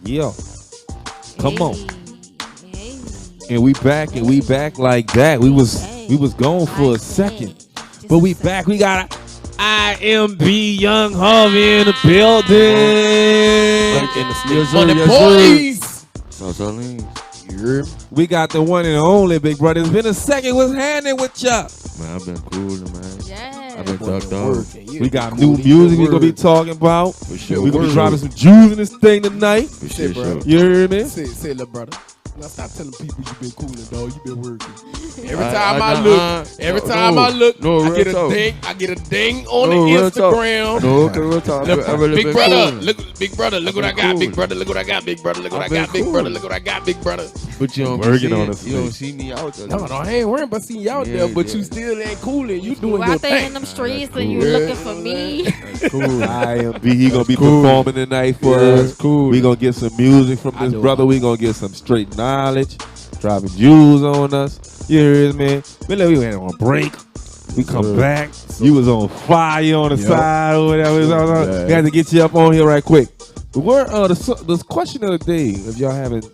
Yeah. Come on. Hey. And we back like that. We was gone for a second. But we back. We got IMB Young Harvey in the building. We got the one and only big brother. It's been a second. What's happening with y'all? Man, I've been cooling, man. Yeah. I've been ducked off. We got new music we gonna be talking about. For sure. We gonna be dropping some juice in this thing tonight. For sure. You hear me? Say, little brother. Now stop telling people you been cooling, dog. You been working. Every time I look, I get a ding. I get a ding on the Instagram. Real talk. Big brother, look what I got. Big brother, look what I got. Big brother, look what I got. Big brother, look what I got. Big brother. But you don't Working on us. You don't see me out there. No, I ain't worrying about seeing you out there, but you still ain't cooling. You doing You your out there in thing. them streets cool. and you looking for me. Cool. IMB, he gonna be performing tonight for us. Cool. We gonna get some music from this brother. We gonna get some straight knowledge. Dropping jewels on us. You hear me, man? We went on a break. We come back. You was on fire on the side or whatever. We had to get you up on here right quick. But where the question of the day, if y'all haven't,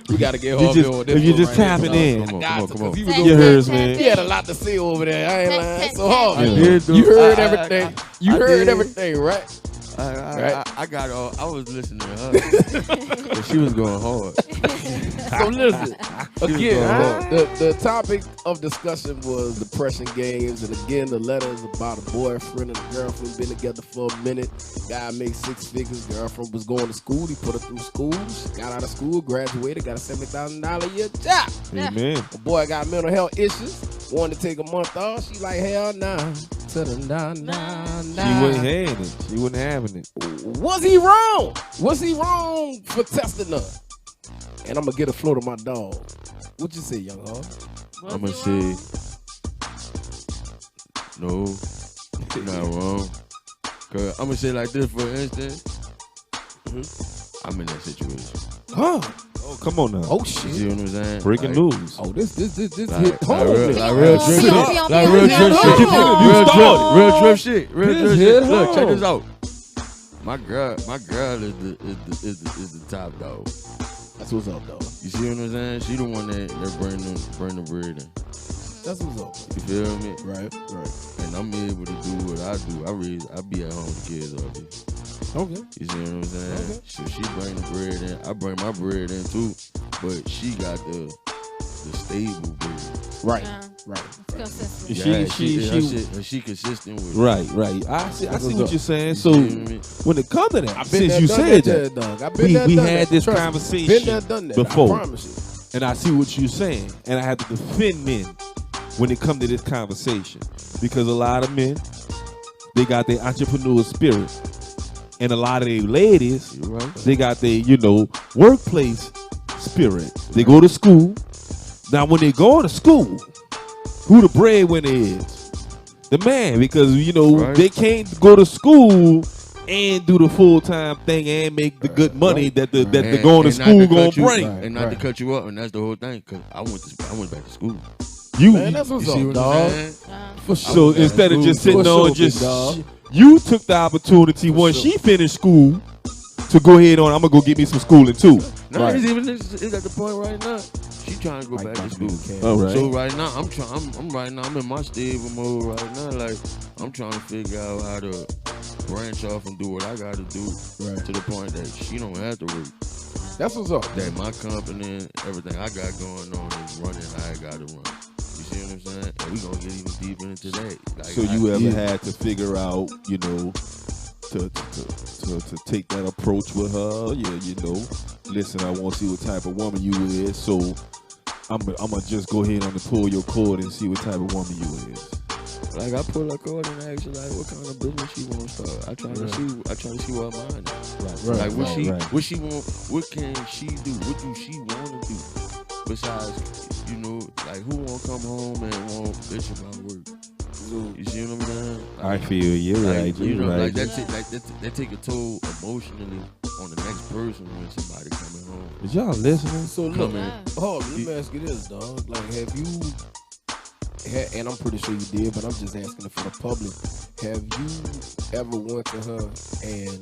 We gotta get you Harvey just, on this if you one just right tapping here, in, Come on. He was you over heard there. me. He had a lot to say over there. I ain't lying. So hard. Yeah. You heard everything. You heard everything, right? I got all. I was listening to her. But she was going hard. So listen, again, the topic of discussion was depression games, and again, the letter is about a boyfriend and a girlfriend been together for a minute. Guy made 6 figures. Girlfriend was going to school. He put her through school. She got out of school, graduated, got a $70,000 a year job. Amen. The boy got mental health issues. Wanted to take a month off. She like, hell nah. She wasn't having it. She wasn't having it. Was he wrong? Was he wrong for testing her? And I'm gonna get a float of my dog. What you say, young Hall? I'm gonna say no, you're not wrong. Cause I'm gonna say like this, for instance. I'm in that situation. Huh? Oh, come on now. Oh You shit! see what I'm saying? Breaking news. Oh, this hit Like home. real drip shit. Like real drip shit. Real drip shit. Look, check this out. My girl is the top dog. That's what's up, though. You see what I'm saying? She the one that bring the bread in. That's what's up. You feel me? Right. And I'm able to do what I do. I be at home with the kids all day. Okay. You see what I'm saying? Okay. So she bring the bread in. I bring my bread in too. But she got the stable bread. Right. She consistent with it. Right. I see what you're saying. You So see what I mean? when it comes to that, I've been since there, you done said that, that, dog. I've been there, we done had that. this Trust me. conversation Been there, done that. before. I promise and I see what you're saying, and I have to defend men when it comes to this conversation, because a lot of men, they got their entrepreneur spirit, and a lot of their ladies, they got their workplace spirit. They go to school. Now when they go to school, who the breadwinner is? The man, because they can't go to school and do the full-time thing and make the good money that the going to school gonna bring. And not to cut you up, and that's the whole thing. Cause I went back to school. Man, that's what's see up, what dog. I'm saying? So instead of just sitting For on, sure, just big dog. you took the opportunity once she finished school to go ahead on. I'm gonna go get me some schooling too. No, it's at the point right now. She trying to go back to school. All right. So right now, I'm in my stable mode right now. Like I'm trying to figure out how to branch off and do what I gotta do to the point that she don't have to work. That's what's up. That my company and everything I got going on is running how I gotta run. You see what I'm saying? And we gonna get even deeper into that. Like, So you ever had to figure out, to take that approach with her? Listen, I want to see what type of woman you is, so I'm gonna just go ahead and pull your cord and see what type of woman you is. Like I pull her cord and ask her like what kind of business she want to start. I try to see what mine is. Right. Like what Right. she want, what can she do? What do she want to do? Besides, like who won't come home and won't bitch about work? You see what I'm saying? I feel you're right. You're right. Like that take a toll emotionally on the next person when somebody coming home. Is y'all listening? So look, let me ask you this, dog. Like, have you? And I'm pretty sure you did, but I'm just asking it for the public. Have you ever went to her and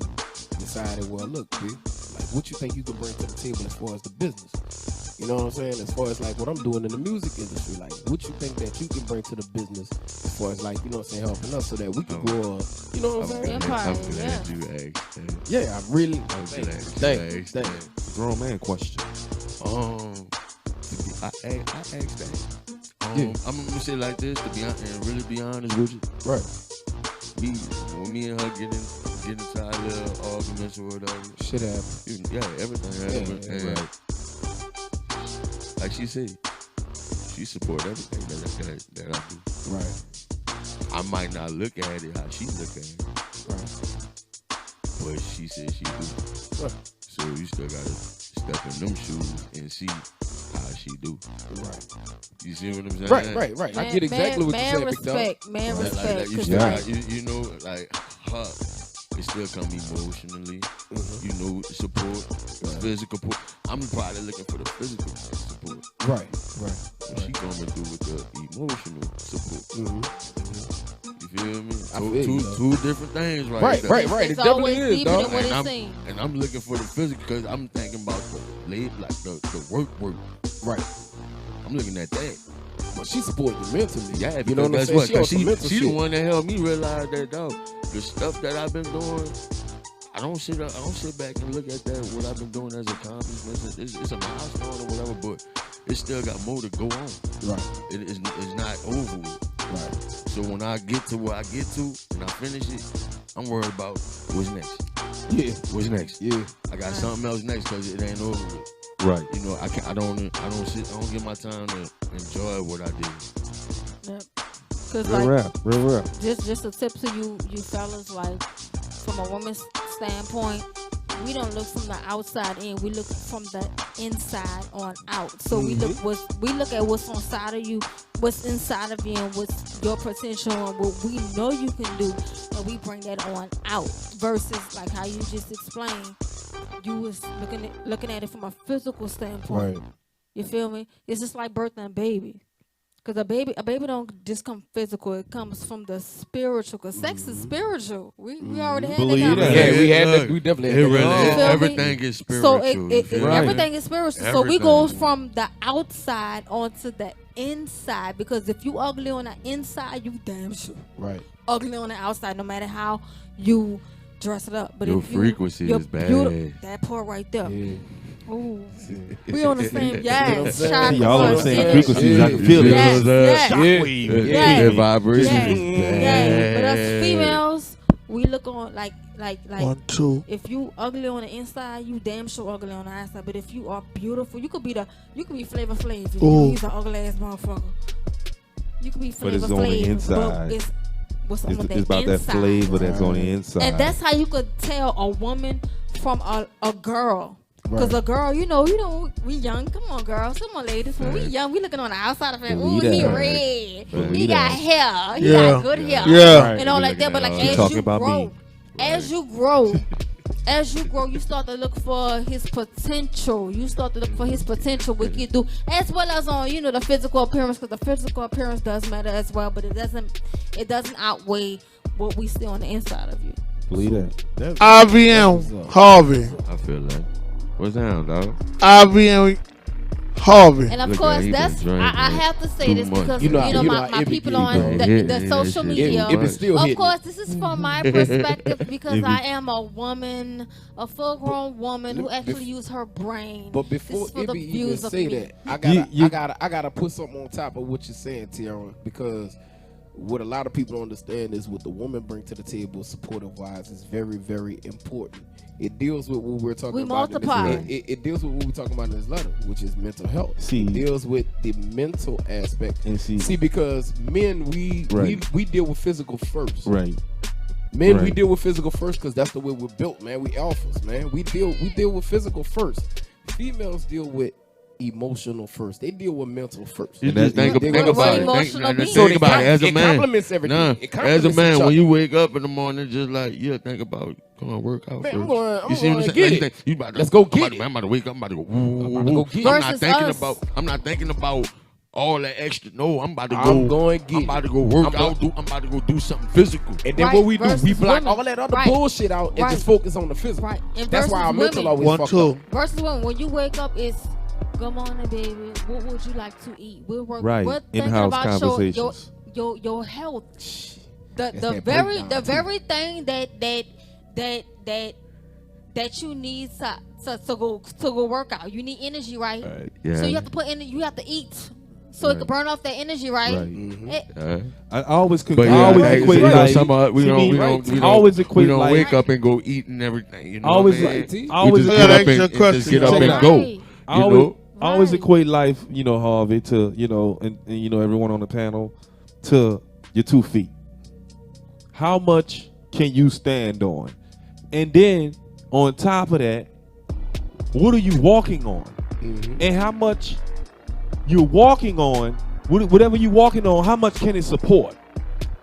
decided, well, look, B, like, what you think you can bring to the table as far as the business? You know what I'm saying? As far as like what I'm doing in the music industry, like what you think that you can bring to the business as far as like, you know what I'm saying, helping us so that we can grow up. You know what I'm saying? I'm glad you asked that. Yeah, I really. I'm glad you Thank you. Grown man question. I asked that. Yeah. I'm gonna say it like this to be honest, and really be honest with you. Right. Me and her get into our little arguments or whatever. Shit happens. Yeah, everything happens. Yeah, And right. like she said, she support everything that I do. Right. I might not look at it how she look at it, Right. but she said she do. Right. So you still gotta step in them shoes and see how she do. Right. You see what I'm saying? Right. I get exactly what you said, Big Dog. Man, Like respect. you 'Cause still like, got, you know, like her, it still come emotionally. Mhm. You know, support, physical support. I'm probably looking for the physical support. Right. What she coming through with the emotional support. Mm-hmm. You feel me? I feel you, Two different things right there. Right. It it's definitely always is, deeper dog. than what And it seems. I'm looking for the physical because I'm thinking about the work. Right. I'm looking at that. But she supported you mentally. Yeah, you know what I'm that's saying? what. She on 'Cause some mental she the shit. one that helped me realize that, dog. The stuff that I've been doing, I don't sit back and look at that. What I've been doing as accomplishments, it's a milestone or whatever, but it still got more to go on. Right. It's not over with. Right. So when I get to where I get to and I finish it, I'm worried about what's next. Yeah. What's next? Yeah. I got something else next because it ain't over with. Right. You know, I don't get my time to enjoy what I did. Yep. Cause Real like rap. Real rap. just a tip to you fellas, like from a woman's standpoint, we don't look from the outside in. We look from the inside on out. So we look at what's inside of you, what's inside of you, and what's your potential and what we know you can do, and we bring that on out. Versus like how you just explained, you was looking at it from a physical standpoint. Right. You feel me? It's just like birthing a baby. Cause a baby don't just come physical. It comes from the spiritual. Cause sex is spiritual. We already had Believe that. that. Yeah, we definitely It had really that. You feel me? everything is spiritual. So you feel me? everything is spiritual. So we go Everything. from the outside onto the inside. Because if you ugly on the inside, you damn sure Right. ugly on the outside. No matter how you dress it up. But Your if you, frequency you're is bad. that part right there. Yeah. Ooh, we on the same. what Yes, I'm saying? chakra Y'all on the part, same yeah. frequencies. I can feel it. Yes, yes. Shockwave. Yeah. The vibration Yeah. is Yeah, bad. but us females, we look on like 1, 2. if you ugly on the inside, you damn sure ugly on the outside. But if you are beautiful, you could be Flavor Flav. You Ooh. know, he's an ugly ass motherfucker. You could be But Flavor it's on the Flav, inside. but it's what's on It's the about that inside. flavor that's on the inside. And that's how you could tell a woman from a girl. Because Right. a girl, you know, we young. Come on, girls. Come on, ladies. When we young, we looking on the outside of it. Ooh, Believe he that. red. Believe He got that. hair. He Yeah. got good hair. Yeah. And all We like that. looking But at like all as talking you about grow, me. as you grow, you start to look for his potential. You start to look for his potential, what he do, as well as on the physical appearance, because the physical appearance does matter as well. But it doesn't outweigh what we see on the inside of you. Believe that. IBM Harvey. I feel that. What's down, dog? IBM Harvey. And of Look course, at he that's been drinking I have to say too this much. because You know how my it be, people bro. on Yeah, the social that shit. media. It is still Of hitting. course, this is from my perspective because It be- I am a woman, a full-grown woman who actually use her brain. But This before is for it the be even views of say me. that, I gotta put something on top of what you're saying, Tiara, because what a lot of people don't understand is what the woman bring to the table, supportive wise, is very, very important. It deals with what we're talking We about. multiply. It deals with what we're talking about in this letter, which is mental health. See. It deals with the mental aspect. And see, Because men, we deal with physical first. right. Men, we Right. deal with physical first because that's the way we're built, man. We alphas, man. We deal with physical first. Females deal with emotional first. They deal with mental first. You And just that- think We're about it. emotional Think beings. think about it as a It man. complements everything. Nah, It as a complements man, each when other. you wake up in the morning, just like think about going to work out Man, first. I'm going You see what I'm to saying? get Like, it. think, you about to, Let's go I'm get about to- it. I'm about to wake up. I'm about to go. I'm about to go get it. Versus us. I'm not thinking about all that extra. No, I'm about to I'm go. going to get. I'm about to go work I'm out. I'm about to go do something physical. And then Right, what we do, we versus block women. all that other Right. bullshit out and Right. just focus on the physical. Right. And That's why our versus mental women. always One, fucked two. up. Versus when you wake up, it's good morning, baby. What would you like to eat? Right. We're thinking In-house about conversations. your health. That's The that very breakdown, very thing that you need to go work out. You need energy, right? Yeah. So you have to put in. You have to eat, so it can burn off that energy, right? Right. It- I always But yeah, I always hey, equate you know, life. we to don't, me, we don't, we I don't, always we equate don't life. wake up and go eat and everything. You know Always, what I mean? I We always, just I get gotta up ask you a and just question. get up Check and it out. go. Right. I You always, know? I always Right. equate life, Harvey, to and everyone on the panel, to your 2 feet. How much can you stand on? And then on top of that, what are you walking on? And how much you're walking on, whatever you're walking on, how much can it support?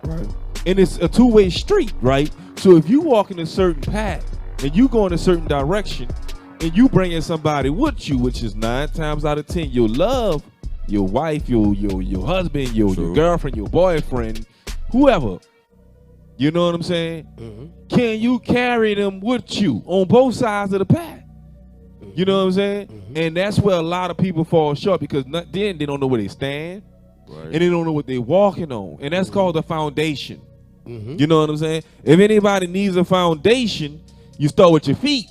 Right. And it's a two-way street, right? So if you walk in a certain path and you go in a certain direction and you bringing somebody with you, which is 9 times out of 10, your love, your wife, your husband, your girlfriend, your boyfriend, whoever, you know what I'm saying? Can you carry them with you on both sides of the path? You know what I'm saying? And that's where a lot of people fall short because then they don't know where they stand. Right. And they don't know what they're walking on. And that's called the foundation. You know what I'm saying? If anybody needs a foundation, you start with your feet.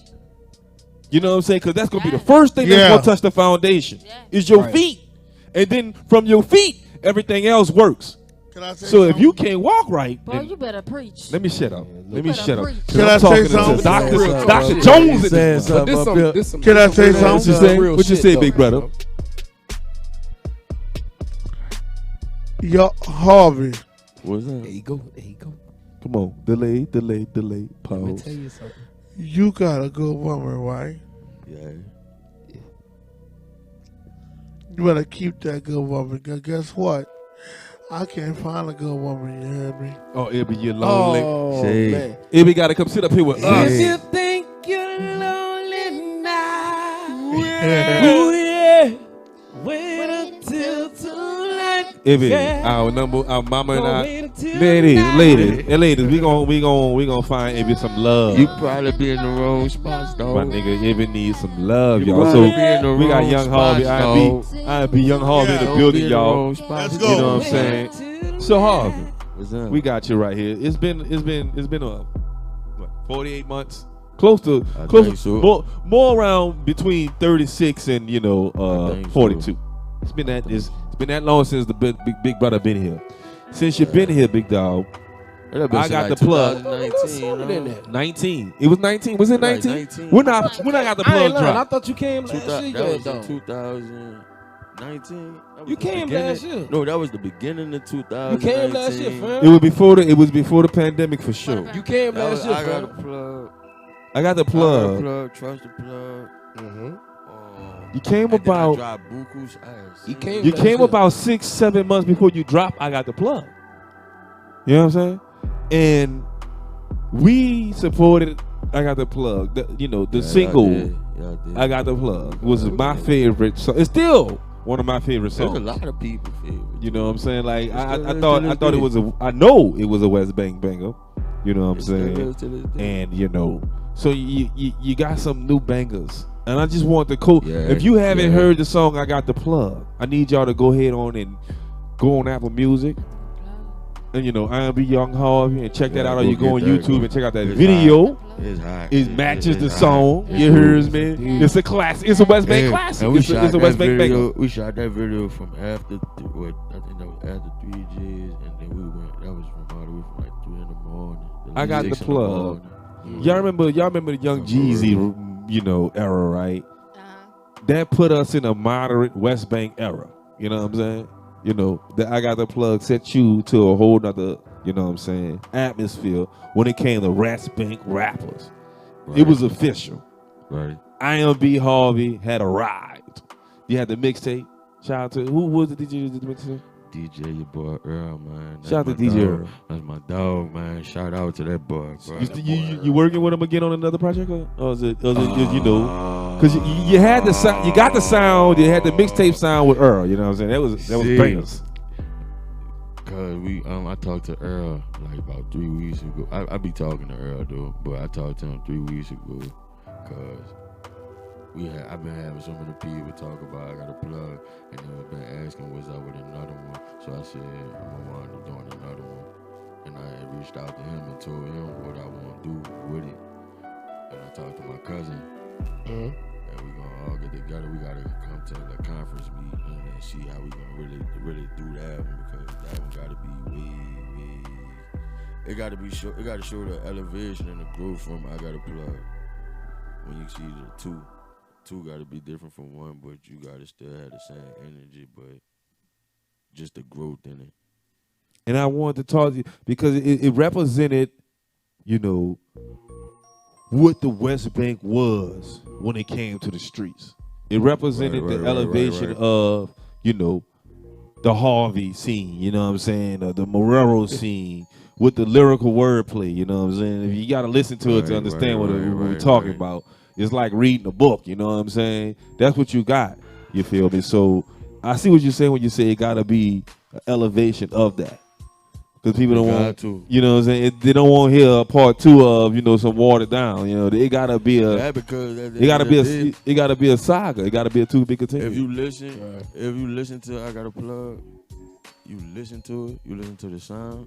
You know what I'm saying? Because that's going to be the first thing that's going to touch the foundation. Is your feet. And then from your feet, everything else works. Can I say So if something? you can't walk right, Boy, you better preach. let me shut up. Let me better shut up. preach. 'Cause Can I I'm say talking to something? Dr. Jones in this. Something This up some, here. this some, Can I this say some real- something? What you this some say? real What you shit, say, though, big brother? Yo, Harvey. What's that? There you go. There you go. Come on. Delay. Let me Pause. tell you something. You got a good woman, right? Yeah. You better keep that good woman. Cause guess what? I can't find a good woman. You hear me? Oh, Ibby, you're lonely. Oh, Say- man. Ibby got to come sit up here with us. If you think you're lonely now, Yeah. yeah, wait until tonight. Ibby, our mama and I. Wait until Ladies, we gonna find Ibby some love. You probably be in the wrong spots, My dog. nigga, Ibby needs some love, You y'all. probably So be in the we got wrong Young Harvey, spots, IMB Young Harvey in the Don't building, be in the y'all. wrong spots. Let's You go. know what I'm saying? So Harvey, What's up? we got you right here. It's been 48 months. Close to think so. more around between 36 and I think so. 42. It's been that long since the big brother been here. Since you've been here, big dog. I got the plug. 2019, 19. It was 19. Was it Like 19? 19. When I got the I ain't plug lying. I drop. thought you came last year. That was though. in 2019. That was You the came beginning- last year. No, that was the beginning of 2019. You came last year, fam. It was before the pandemic for sure. You came That last was, year, I got a fam. plug. I got the I got a plug. plug. Trust the plug. You came And then I about dropped Buku's ass. He came. you last came year. about 6-7 months before you dropped. I got the plug. You know what I'm saying? And we supported. I got the plug. The single. Y'all did. I got the plug was my favorite song. It's still one of my favorite There's songs. a lot of people favorite. You know what I'm saying? Like I still thought is I to thought this it was day. I know it was a West Bank banger. You know what I'm It still saying? is to this day. And so you got some new bangers. And I just want to Yeah, if you haven't yeah. heard the song I Got the Plug, I need y'all to go ahead on and go on Apple Music and IMB Young Harvey and check that Yeah, out, or go you go on get that, YouTube go. and check out that It's video. It's hot. It matches the It's song. hot. You heard me? Yeah. It's a classic. It's a West Bank Yeah, classic. and we It's shot a that West Bank banger. video. We shot that video from after I think that was after 3Gs, and then we went. That was from all the way from like 3 in the morning. I got the 6 in the plug. morning. Y'all remember the Young Jeezy, era, right? Uh-huh. That put us in a moderate West Bank era. You know what I'm saying? That I Got the Plug set you to a whole nother, atmosphere when it came to West Bank rappers. It was official. Right. IMB Harvey had arrived. You had the mixtape. Shout out to who was the DJ that did the mixtape? DJ, your boy Earl, man. That's Shout out to my DJ dog. Earl. That's my dog, man. Shout out to that boy, bro. That boy You working with him again on another project, or is it Cause you had the sound, you got the sound, you had the mixtape sound with Earl. You know what I'm saying? That was bangers. Cause I talked to Earl like about 3 weeks ago. I be talking to Earl though, but I talked to him 3 weeks ago. Cause I've been having so many people talk about I got a plug, and they've been asking what's up with another one. So I said I'm gonna wind up doing another one, and I had reached out to him and told him what I want to do with it. And I talked to my cousin, and we gonna all get together. We gotta come to the conference meeting and see how we gonna really do that one, because that one gotta be way. It gotta show the elevation and the growth from I Got a Plug. When you see the two gotta be different from one, but you gotta still have the same energy, but just the growth in it. And I wanted to talk to you because it represented, you know, what the West Bank was when it came to the streets. It represented the elevation of, you know, the Harvey scene, you know what I'm saying, the Morero scene with the lyrical wordplay, you know what I'm saying. If you got to listen to it to understand what we're talking about. It's like reading a book, you know what I'm saying? That's what you got, you feel me? So I see what you're saying when you say it got to be an elevation of that. Because people don't want to, you know what I'm saying? They don't want to hear a part 2 of, you know, some watered down. You know, it gotta be a, it gotta be a saga. It gotta be a to be continued. If you listen to I Got a Plug, you listen to it, you listen to the sound,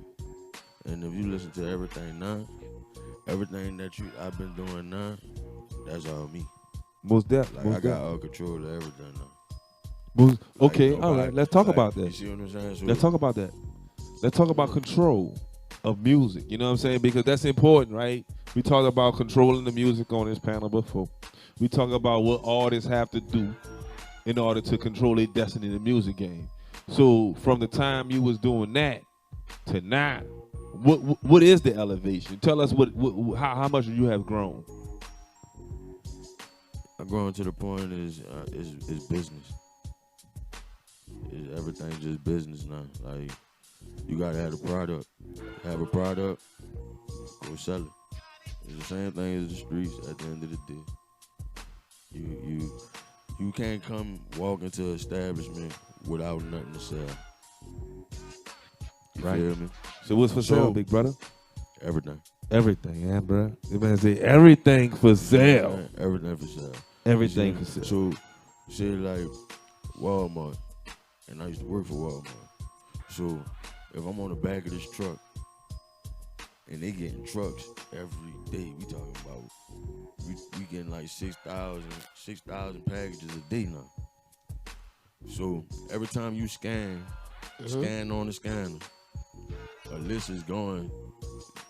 and if you listen to everything now, everything that I've been doing now, that's all me. Most definitely. Like I got all control of everything now. Okay, all right. Let's talk about that. You see what I'm saying? So let's talk about that. Let's talk about control of music. You know what I'm saying? Because that's important, right? We talked about controlling the music on this panel before. We talk about what artists have to do in order to control their destiny in the music game. So from the time you was doing that to now, what is the elevation? Tell us how much you have grown. I'm growing to the point is business. Everything's just business now. Like, you gotta have a product. Have a product, go sell it. It's the same thing as the streets at the end of the day. You can't come walk into an establishment without nothing to sell. You feel me? So what's for sale, big brother? Everything. Everything, yeah, bro. The man say everything for sale. Yeah, everything for sale. Everything for sale. So, say like Walmart, and I used to work for Walmart. So, if I'm on the back of this truck, and they getting trucks every day, we talking about, we getting like 6,000 packages a day now. So, every time you scan on the scanner, a list is going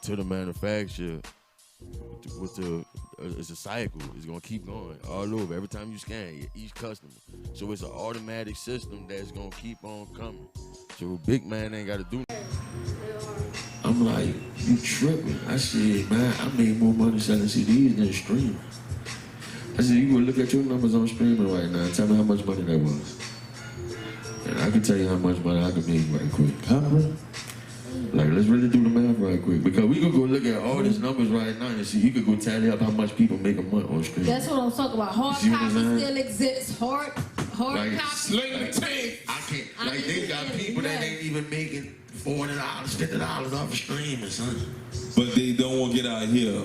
to the manufacturer it's a cycle. It's gonna keep going all over. Every time you scan, each customer. So it's an automatic system that's gonna keep on coming. So big man ain't gotta do. I'm like, you tripping? I said, man, I made more money selling CDs than streaming. I said, you gonna look at your numbers on streaming right now and tell me how much money that was. And I can tell you how much money I can make right quick. Huh, bro? Like, let's really do the math right quick. Because we could go look at all these numbers right now and see, you could go tally up how much people make a month on stream. That's what I'm talking about. Hard copy still exists. Hard like, copy. Sling the tape. I can't. Like, they got people that ain't even making $40, $50 off of streaming, son. But they don't want to get out here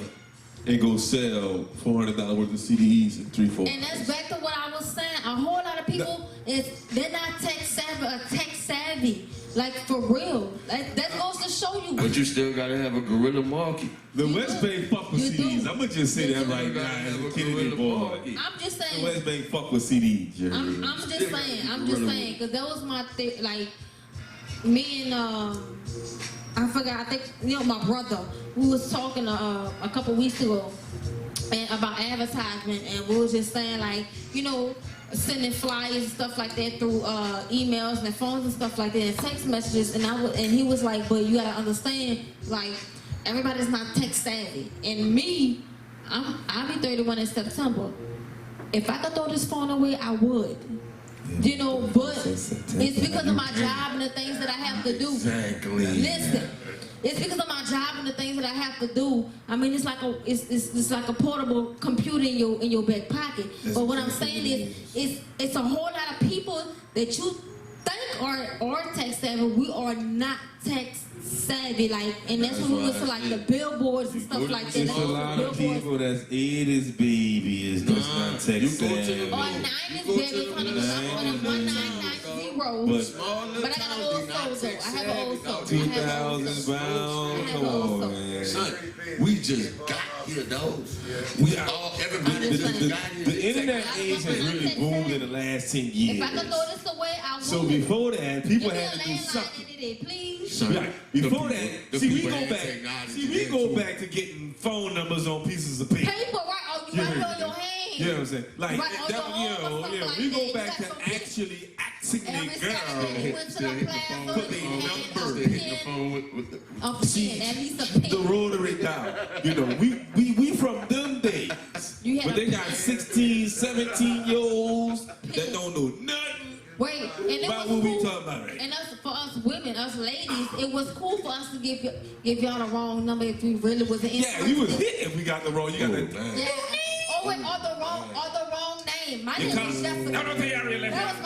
and go sell $400 worth of CDs in 3-4. And that's back to what I was saying. A whole lot of people they're not tech savvy. Like, for real. Like, that goes to show you. But you still gotta have a guerrilla market. The West Bank fuck with CDs. I'm gonna just say that right now as a Kennedy boy. I'm just saying. The West Bank fuck with CDs. I'm just saying, because that was my thing. Like, me and I forgot. I think my brother. We was talking a couple weeks ago about advertisement, and we was just saying, like, sending flyers and stuff like that through emails and phones and stuff like that, and text messages. And he was like, but you gotta understand, like, everybody's not tech savvy. And me, I'll be 31 in September. If I could throw this phone away, I would. But it's because of my job and the things that I have to do. Exactly. Listen, It's because of my job and the things that I have to do. I mean, it's like a portable computer in your back pocket. But what I'm saying is, it's a whole lot of people that you think are tech savvy. We are not tech savvy, like, and that's when we go to like the billboards and stuff like that. There's a lot of people that's 80s baby is just not tech savvy. Or 90s baby, 1990. But I got an old soul though. I have an old soul. 2000 bound. Come on, man. Son, we just got here, dog. We all, everybody just got here. The internet age has really boomed in the last 10 years. If I could throw this away, I would. So before that, people had to do something. Please. Like, before that, see, we go back to getting phone numbers on pieces of paper. Paper, right? Oh, you right on your hand. You know what I'm saying? Like, Right, that, we go back to actually asking the girl put their number Hit the phone with the at least a pen. the rotary dial. You know, we from them days. But they got 16, 17-year-olds that don't know nothing Wait, and it about was what we cool. talking about right And for us women, us ladies, it was cool for us to give y'all the wrong number if we really was an Yeah, we was hit if we got the wrong. You got that. Yeah. Oh wait, or the wrong name. My name was Jessica. That was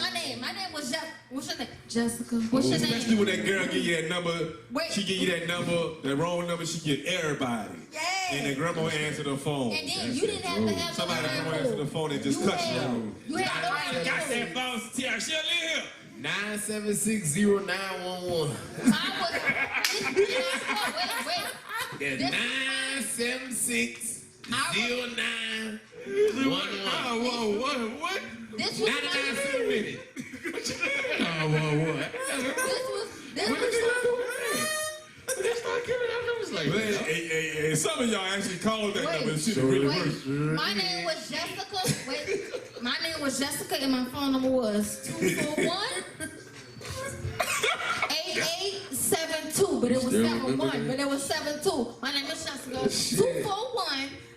my name. My name was Jessica. What's your name? Jessica. What's your name? Especially when that girl give you that number, Wait. she give you that number, that wrong number, she get everybody. Yeah. And the grandma answer the phone. And then you didn't have to have Somebody no come answer the phone and just cut you out. You had no Got that bounce, Tiara C here. 9760911. Mine was. Wait. That's 9760911. what? This was 99 cents a minute. This was. Hey, some of y'all actually called that number and shit really worse. My name was Jessica. My name was Jessica and my phone number was 241-8872. But it was 71. But it was 72. My name is Jessica.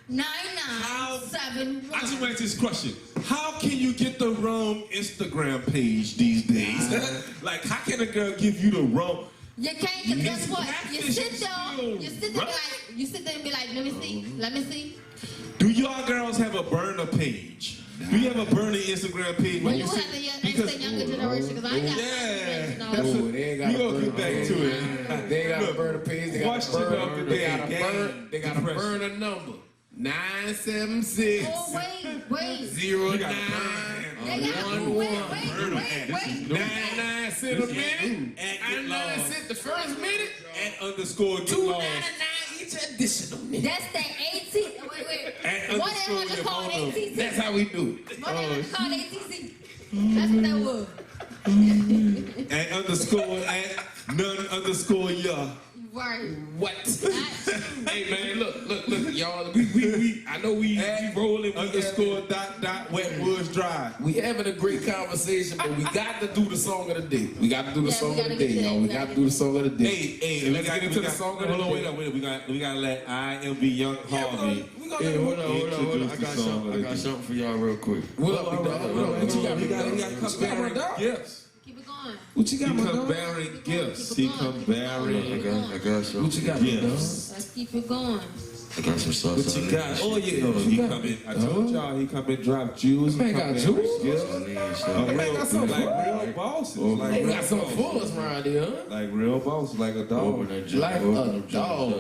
241-9971. I just want this question. How can you get the wrong Instagram page these days? Like, how can a girl give you the wrong? You can't, because guess what? You sit there and be like, let me see. Do y'all girls have a burner page? Do you have a burner Instagram page? Well, you have the younger generation, because I ain't got They ain't got we gonna get back to it. They ain't got a burner page. They got a burner number. 976. Oh, wait. 09. They got wait. 99 cents a minute. And 9 cents the first minute. And underscore get lost. $2.99 each additional minute. That's that 18. Wait. And What underscore they your call phone number. ATC? That's how we do it. What they call ATC? That's what that was. And underscore and none underscore yeah. Right. What? Hey man, look, y'all. We I know we rolling. Underscore dot Wetwoods Drive. We having a great conversation, but we got to do the song of the day. We got to do the song of the day, y'all. We got to do the song of the day. Hey, let's get into the song of the day. Hold on, wait. We gotta let IMB Young Harvey. Hey, hold on. I got something for y'all real quick. What up, dog? What you got? We gotta come bearing gifts. Keep it going. What you got, He my come dog? bearing gifts. He come bearing I got something. What you got, my dog? gifts. Let's keep it going. I got some sauce. What you got? Oh yeah, he come in. I told y'all he come in drop jewels. Man got jewels? Real bosses. They got some for us around here, huh? Like real bosses, like a dog. Like a dog.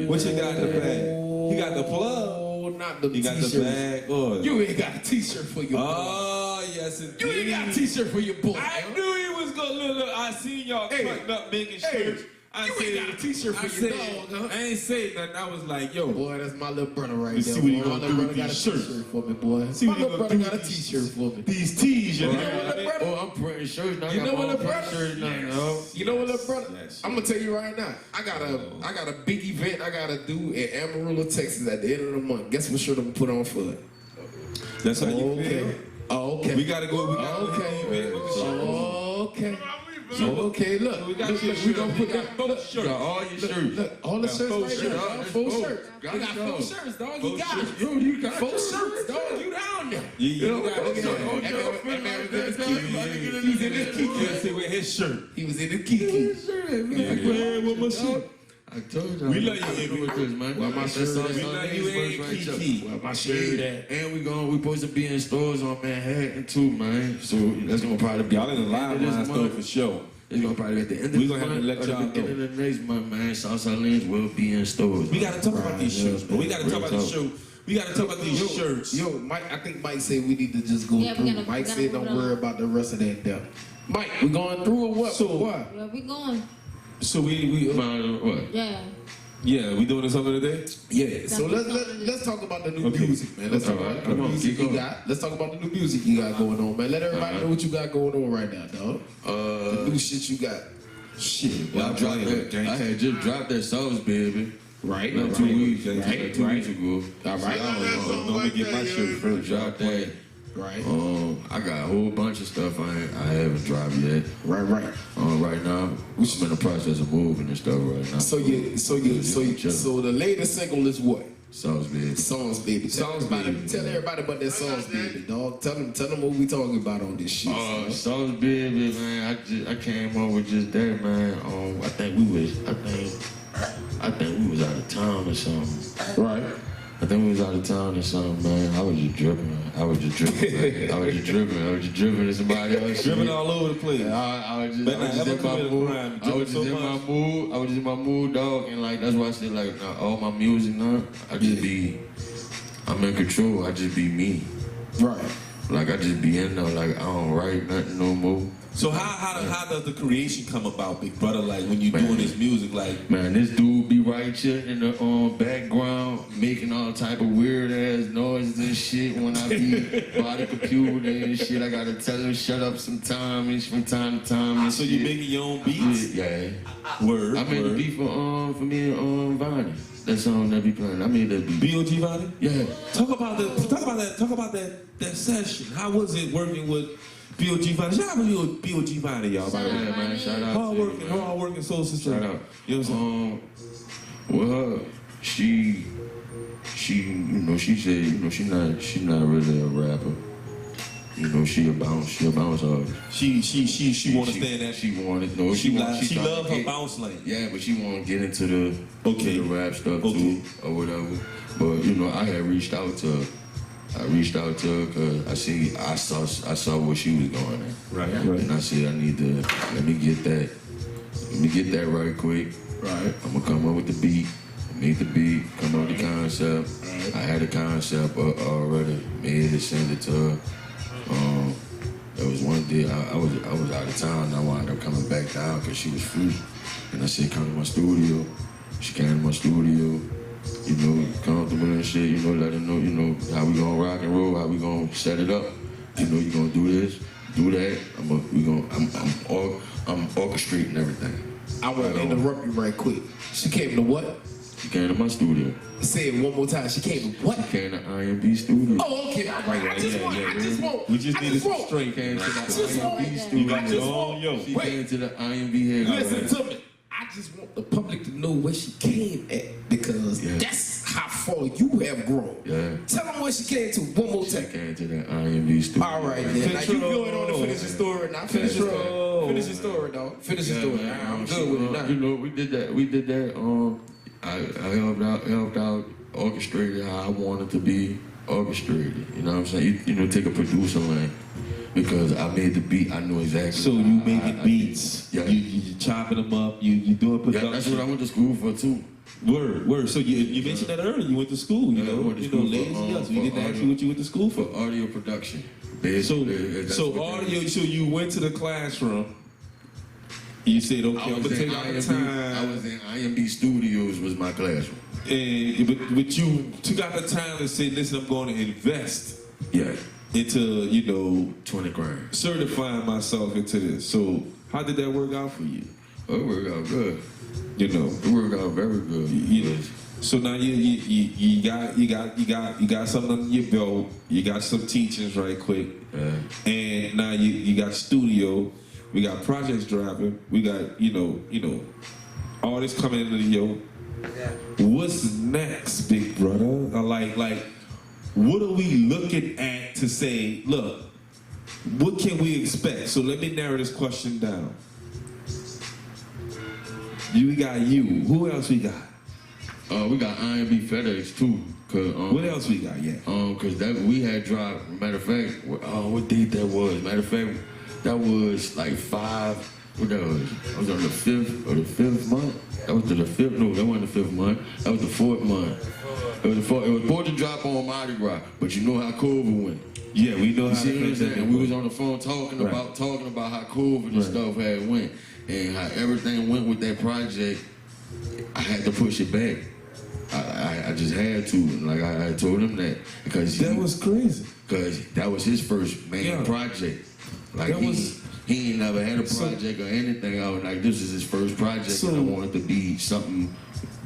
What you got in the bag? He got the plug. Oh, not the He got the t-shirt. bag. Oh, You ain't got a t-shirt for your boy. oh yes, indeed. You ain't got a t-shirt for your boy. I knew he was gonna look. I seen y'all cutting up making shirts. You ain't got a t-shirt for your dog, huh? I ain't say nothing. I was like, yo, Boy, that's my little brother right Let's there. see what he boy. gonna My do little with brother got a these shirts. t-shirt for me, boy. See My what he little gonna brother do got a with these t-shirt for me. these tees, you You know know. what, little brother? Oh, I'm printing shirts now. You know what, little brother? Shirts now, You know what, little brother? Yes. I'm gonna tell you right now. I got a big event I gotta do in Amarillo, Texas at the end of the month. Guess what shirt I'm gonna put on for it? That's how you feel. Oh, okay. We gotta go. Okay. Okay, look. We got look, your we gonna put that. both shirts. all your shirts. Look, all the shirts full right shirt. there. dog. Full shirts. Got We got it, full dog. shirts, dog. Full You got shirts. it. You got full shirts, dog. You down there. You got He's in his kiki. see with his shirt. He was in his kiki. that. Yeah, what my shit? I told y'all. We love you, with this, man. Where my shirt at? We love you, and Kiki. Where my shirt at? And we supposed to be in stores on Manhattan too, man. So that's gonna probably be Y'all in the live line store for sure. It's gonna probably be at the end of We the gonna have to month let or y'all the beginning of the next month, man. Southside Lanes will be in stores. We gotta talk about these shirts, bro. We gotta talk about this show. We gotta talk about these shirts. Yo, Mike, I think Mike said we need to just go Yeah, we through. gotta- Mike we said gotta don't move worry on. about the rest of that stuff. Mike, we going through or what? So- what? Yeah, we going. So we What? Yeah. we doing this over today? Yeah. So let's talk about the new Okay. music, man. Let's talk All right, about the come new on, music keep you going. got. Let's talk about the new music you got going on, man. Let everybody know what you got going on right now, dog. The new shit you got. Shit. Well, I had just dropped that Sauce, baby. Right. Not 2 weeks. Right. 2 weeks ago. All right. Let me get my shirt first. Dropped that. Right. I got a whole bunch of stuff I haven't dropped yet. Right. Right now, I'm in the process of moving and stuff right now. So the latest single is what? Sauce, baby. Songs, baby. Tell everybody about that songs, baby, dog. Tell them what we talking about on this shit. Sauce, baby, man. I came up with just that, man. I think we was out of town or something. Right. I think we was out of town or something, man. I was just dripping. Man. I was just dripping to somebody else. Dripping all over the place. I was Better just not ever in my commit a mood. crime. I was just in my mood. I was just in my mood, dog. And like that's why I said like now, all my music now, I'm in control. I just be me. Right. Like I just be in there. Like I don't write nothing no more. So how does the creation come about, big brother? Like when you doing this music, like Man, this dude be right here in the background making all type of weird ass noises and shit when I be by the computer and shit. I gotta tell him shut up from time to time. And so shit. you making your own beats? Yeah. Word. I made the beat for me and Vonnie. That song that be playing. I made that beat. B.O.G. Vonnie? Yeah. Talk about that session. How was it working with B.O.G. Vonnie? Shout out to B.O.G. Vonnie, y'all. By the way, Yeah, man. Shout out. hard working soul sister. Shout out. You know what I'm saying? Well, she she said, she not really a rapper. She a bounce artist. She want to stand that. She wanted no. She trying love to her get- bounce lane. Yeah, but she want to get into the Okay. the rap stuff Okay. too or whatever. But I had reached out to her. I reached out to her because I saw where she was going at. Right. And I said I need to let me get that right quick. Right. I'm gonna come up with the beat. Make the beat, come up with the concept. I had a concept already, made it, sent it to her. There was one day I was out of town and I wound up coming back down because she was free. And I said, come to my studio. She came to my studio, comfortable and shit, let her know, how we gonna rock and roll, how we gonna set it up. You gonna do this, do that. I'm orchestrating everything. I want to interrupt you right quick. She came to what? She came to my studio. Say it one more time. She came to what? She came to IMB studio. Oh, okay. I just want. We just needed some She strength. came to the just want- IMB You studio. got your own yo. She Wait. came to the IMB head. Listen to me. I just want the public to know where she came at because Yeah. that's how far you have grown. Yeah. Tell them where she came to one more She time. came to the IMB studio. All right, then. Now you go ahead on to finish your story. Now finish your story. Finish your story, dog. Finish your story. Man, I'm good with it now. we did that. I helped out, orchestrated how I wanted to be orchestrated. You know what I'm saying? Take a producer lane. Because I made the beat, I know exactly. So you making beats? Yeah. You chopping them up? You doing Yeah, production? that's what I went to school for too. Word. So you mentioned that earlier. You went to school. Yeah, I went to school ladies for, and us. We for didn't ask audio. you what you went to school for. For audio production. So That's what audio. So you went to the classroom. You said, okay, I'm gonna take out the I time. was in IMB Studios was my classroom. But you took out the time and said, listen, I'm going to invest Yeah, into 20 grand. certifying myself into this. So how did that work out for you? It worked out good. You know. It worked out very good. So now you got something under your belt. You got some teachings right quick, and now you got studio. We got projects driving. We got all this coming into the yo. What's next, big brother? Like, what are we looking at to say? Look, what can we expect? So let me narrow this question down. We got you. Who else we got? We got IMB FedEx too. What else we got? Yeah. Cause that we had dropped. Matter of fact, what date that was? Matter of fact, that was like 5. What that was? That was on the 5th or the 5th month. That was the 5th. No, that wasn't the 5th month. That was the 4th month. It was the 4th. It was supposed to drop on Mardi Gras, but you know how COVID went. Yeah, we know You how. see what I'm saying? And we was on the phone talking about how COVID and stuff had went, and how everything went with that project. I had to push it back. I just had to. Like I told him that because that was crazy. Because that was his first main project. Like he ain't never had a project or anything. I was like, this is his first project, and I wanted to be something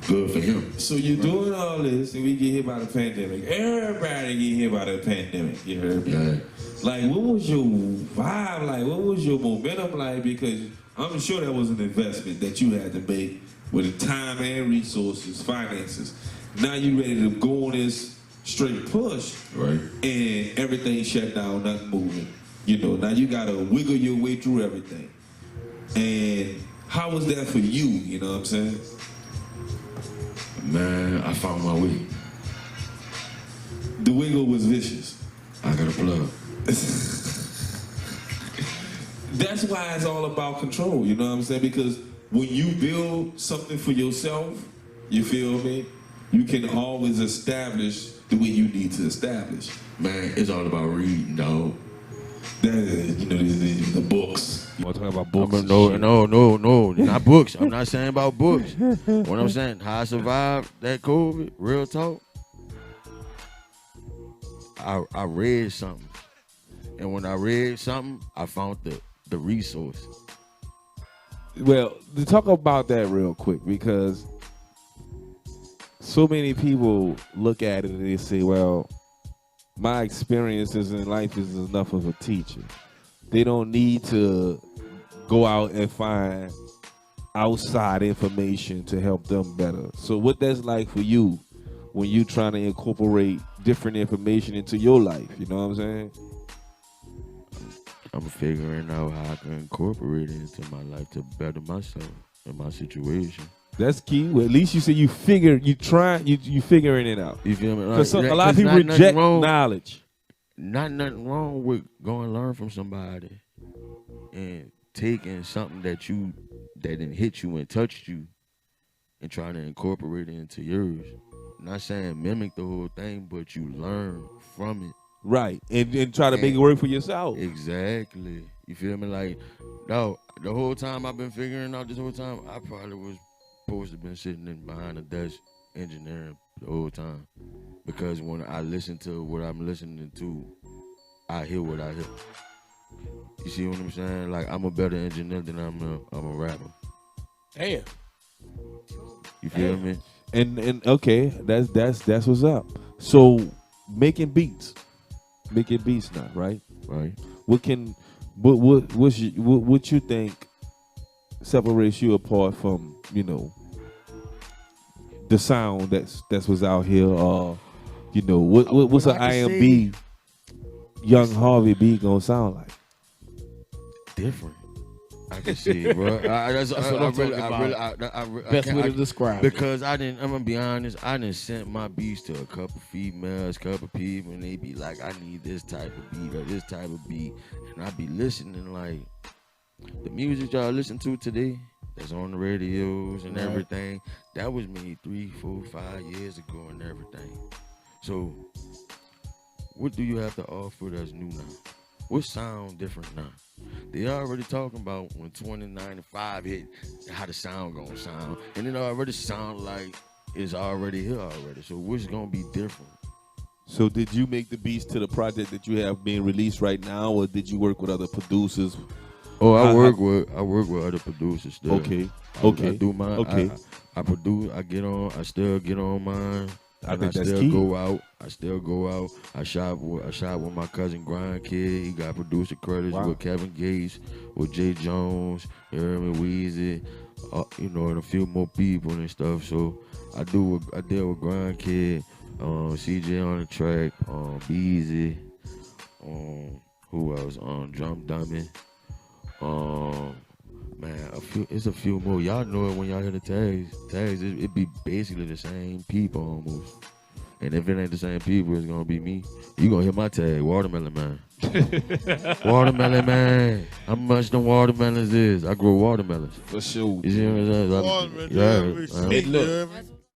good for him. So you're doing all this, and we get hit by the pandemic. Everybody get hit by the pandemic. You heard me? Yeah. Like, what was your vibe like? What was your momentum like? Because I'm sure that was an investment that you had to make with the time and resources, finances. Now you ready to go on this straight push, right? And everything shut down, nothing moving. You know, now you gotta wiggle your way through everything. And how was that for you? You know what I'm saying? Man, I found my way. The wiggle was vicious. I got a plug. That's why it's all about control, you know what I'm saying? Because when you build something for yourself, you feel me? You can always establish the way you need to establish. Man, it's all about reading, dog. That is, you know, the books. You want to talk about books? No, not books. I'm not saying about books. What I'm saying, how I survived that COVID, real talk. I read something, and when I read something, I found the resource. Well, to talk about that real quick, because so many people look at it and they say, well, my experiences in life is enough of a teacher. They don't need to go out and find outside information to help them better. So what that's like for you when you trying to incorporate different information into your life, you know what I'm saying? I'm figuring out how I can incorporate it into my life to better myself and my situation. That's key. Well, at least you say you figuring it out. You feel me? Because a lot of people reject knowledge. Not nothing wrong with going and learn from somebody and taking something that didn't hit you and touched you and trying to incorporate it into yours. Not saying mimic the whole thing, but you learn from it. Right. And try to make it work for yourself. Exactly. You feel me? Like, no, the whole time I've been figuring out this whole time, I probably was supposed to have been sitting behind a desk engineering the whole time. Because when I listen to what I'm listening to, I hear what I hear. You see what I'm saying? Like, I'm a better engineer than I'm a rapper. Damn. You feel me? And okay, that's what's up. So making beats now, right? Right. What you think separates you apart from, you know, the sound that was out here? You know, what's an IMB Young Harvey beat gonna sound like? Different. I can see, bro. That's what I'm talking about. Best way to describe it. Because I'm gonna be honest, I done sent my beats to a couple females, couple people, and they be like, I need this type of beat or this type of beat. And I be listening like, the music y'all listen to today, that's on the radios and everything, that was made 3, 4, 5 years ago and everything. So, what do you have to offer that's new now? What sound different now? They already talking about when 2095 hit, how the sound gonna sound. And it already sound like it's already here already. So what's gonna be different? So did you make the beats to the project that you have being released right now, or did you work with other producers? Oh, I work with other producers still. Okay. I do mine. Okay. I produce, I still get on mine. I think that's still key. I still go out. I shot with my cousin Grind Kid. He got producer credits with Kevin Gates, with Jay Jones, you heard me, Weezy, you know, and a few more people and stuff. So I deal with Grind Kid, CJ on the track, Beezy, who else? Drum Dummy. Man, it's a few more. Y'all know it when y'all hear the tags. It be basically the same people almost. And if it ain't the same people, it's gonna be me. You gonna hear my tag, Watermelon Man. Watermelon Man. How much them watermelons is? I grow watermelons. For sure. You see what I'm saying? Watermelon, Yeah. every man. seed, look. every-